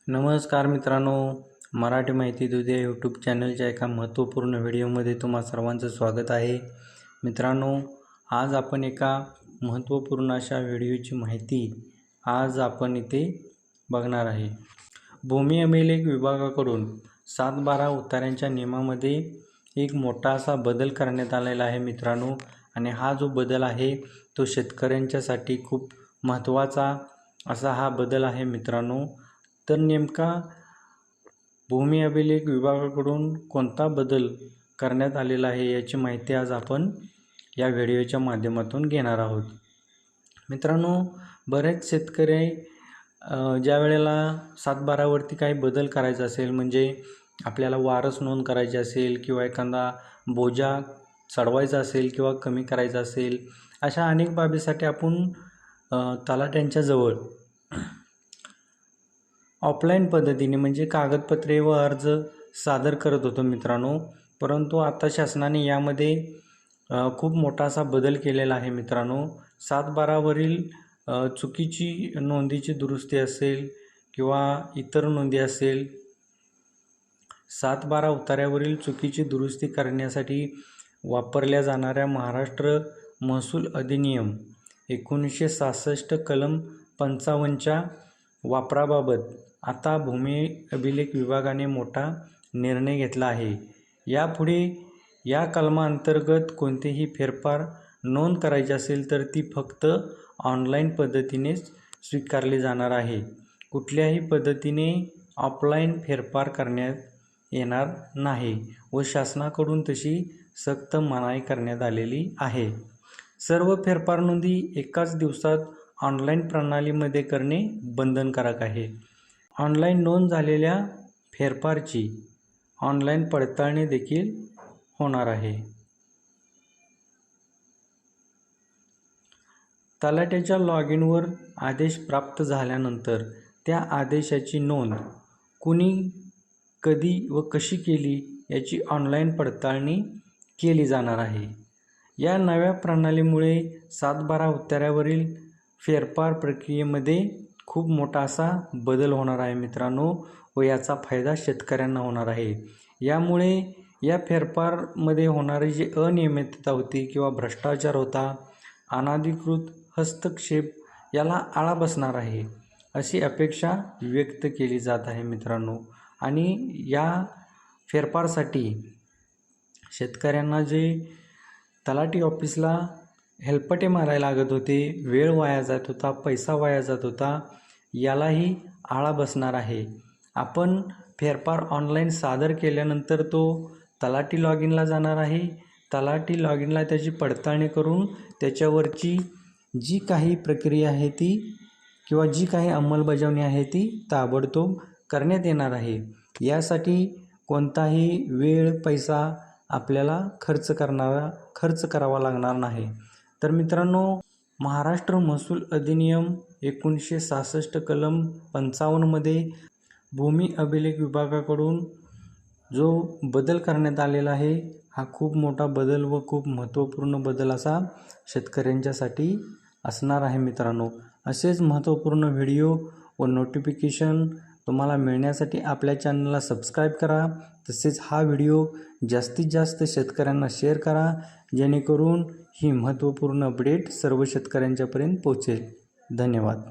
नमस्कार मित्रांनो, मराठी माहिती दुधे यूट्यूब चॅनलच्या एका महत्त्वपूर्ण व्हिडिओमध्ये तुम्हा सर्वांचं स्वागत आहे। मित्रांनो, आज आपण एका महत्त्वपूर्ण अशा व्हिडिओची माहिती आज आपण इथे बघणार आहे। भूमी अभिलेख विभागाकडून 7/12 उताऱ्यांच्या नियमामध्ये एक मोठा असा बदल करण्यात आलेला आहे मित्रांनो, आणि हा जो बदल आहे तो शेतकऱ्यांच्यासाठी खूप महत्त्वाचा असा हा बदल आहे मित्रांनो। तर नेमका भूमी अभिलेख विभागाकडून कोणता बदल करण्यात आलेला आहे याची माहिती आज आपण या व्हिडिओच्या माध्यमातून घेणार आहोत। मित्रांनो, बरेच शेतकरी ज्या वेळेला 7/12 वरती काही बदल करायचा असेल, म्हणजे आपल्याला वारस नोंद करायची असेल किंवा एखादा बोजा चढवायचा असेल किंवा कमी करायचा असेल, अशा अनेक बाबीसाठी आपण तलाठ्यांच्या जवळ ऑफलाईन पद्धतीने म्हणजे कागदपत्रे व अर्ज सादर करत होतो मित्रांनो। परंतु आता शासनाने यामध्ये खूप मोठा असा बदल केलेला आहे मित्रांनो। 7/12 वरील चुकीची नोंदीची दुरुस्ती असेल किंवा इतर नोंदी असेल, 7/12 उतार्यावरील चुकीची दुरुस्ती करण्यासाठी वापरल्या जाणाऱ्या महाराष्ट्र महसूल अधिनियम 1966 कलम 55च्या वापराबाबत आता भूमी अभिलेख विभागाने मोठा निर्णय घेतला आहे। यापुढे या कलमांतर्गत कोणतेही फेरफार नोंद करायची असेल तर ती फक्त ऑनलाईन पद्धतीनेच स्वीकारली जाणार आहे। कुठल्याही पद्धतीने ऑफलाईन फेरफार करण्यात येणार नाही व शासनाकडून तशी सक्त मनाई करण्यात आलेली आहे। सर्व फेरफार नोंदी एकाच दिवसात ऑनलाईन प्रणालीमध्ये करणे बंधनकारक आहे। ऑनलाईन नोंद झालेल्या फेरफारची ऑनलाईन पडताळणी देखील होणार आहे। तलाठ्याच्या लॉग इनवर आदेश प्राप्त झाल्यानंतर त्या आदेशाची नोंद कुणी, कधी व कशी केली याची ऑनलाईन पडताळणी केली जाणार आहे। या नव्या प्रणालीमुळे 7/12 उतार्यावरील फेरफार प्रक्रियेमध्ये खूप मोठा असा बदल होणार आहे मित्रांनो, व याचा फायदा शेतकऱ्यांना होणार आहे। यामुळे या फेरफारमध्ये होणारी जी अनियमितता होती किंवा भ्रष्टाचार होता, अनधिकृत हस्तक्षेप, याला आळा बसणार आहे अशी अपेक्षा व्यक्त केली जात आहे मित्रांनो। आणि या फेरफारसाठी शेतकऱ्यांना जे तलाठी ऑफिसला हेलपटे मारायला लागत होते, वेळ वाया जात होता, पैसा वाया जात होता, यालाही आळा बसणार आहे। आपण फेरफार ऑनलाईन सादर केल्यानंतर तो तलाठी लॉग इनला जाणार आहे। तलाठी लॉग इनला त्याची पडताळणी करून त्याच्यावरची जी काही प्रक्रिया आहे ती किंवा जी काही अंमलबजावणी आहे ती ताबडतोब करण्यात येणार आहे। यासाठी कोणताही वेळ, पैसा आपल्याला खर्च करावा लागणार नाही। तर मित्रांनो, महाराष्ट्र महसूल अधिनियम 1966 कलम 55मध्ये भूमी अभिलेख विभागाकडून जो बदल करण्यात आलेला आहे, हा खूप मोठा बदल व खूप महत्त्वपूर्ण बदल असा शेतकऱ्यांच्यासाठी असणार आहे मित्रांनो। असेच महत्त्वपूर्ण व्हिडिओ व नोटिफिकेशन तुम्हाला मिळण्यासाठी आपल्या चॅनलला सबस्क्राईब करा। तसेच हा व्हिडिओ जास्तीत जास्त शेतकऱ्यांना शेअर करा, जेणेकरून ही महत्त्वपूर्ण अपडेट सर्व शेतकऱ्यांच्यापर्यंत पोहोचेल। धन्यवाद।